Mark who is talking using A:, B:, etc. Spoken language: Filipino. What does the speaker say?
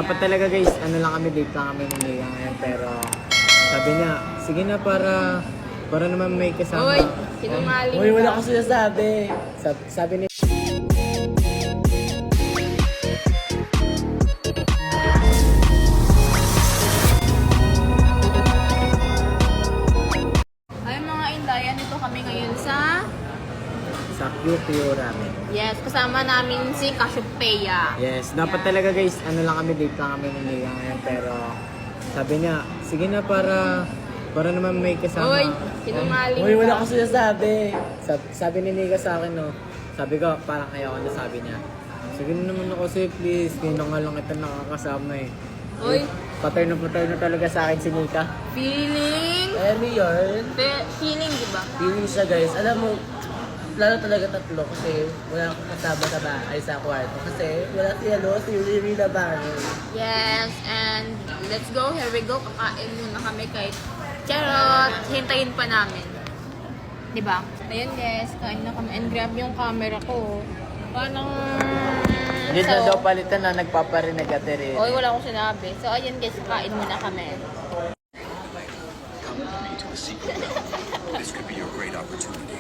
A: Dapat talaga guys, ano lang kami, date lang kami ng Nia ngayon, pero sabi niya, sige na para naman may kasama.
B: Uy, sinungaling
C: Uy, wala
B: ka.
C: ko sinasabi.
A: Sabi ni
B: Ay mga Indayan, ito kami ngayon sa...
A: sa Pure Ramen.
B: Yes, kasama namin si Cassiopeia.
A: Yes, dapat
B: Yeah.
A: talaga guys, ano lang kami, date lang kami ng Nia ngayon, pero sabi niya, sige na para naman may kasama.
B: Uy, sinungaling
C: Uy, wala
B: ka.
C: ko sinasabi.
A: Sabi ni Nika sa akin, no, sabi ko, parang ayaw ko na, sabi niya. Sige na naman ako sa'yo, please. Ngayon na nga lang kita nakakasama eh.
B: Uy,
A: Pater na talaga sa akin si Nika.
B: feeling...
C: Alam mo yun?
B: Feeling, di ba?
C: Feeling siya guys. Alam mo, lalo talaga tatlo kasi wala akong kasama sa bahay sa kwarto. Kasi wala si Riri na bahay.
B: Yes, and let's go. Here we go. Kakain muna kami kay Charot. Hintayin pa namin. Diba? Ayun guys, kain na kami. And grab yung camera ko. Parang...
A: Hindi na daw palitan na nagpaparinig at rin.
B: Oy, wala akong sinabi. So, ayun guys, kain muna kami.
D: Come with me to the secret. This could be your great opportunity.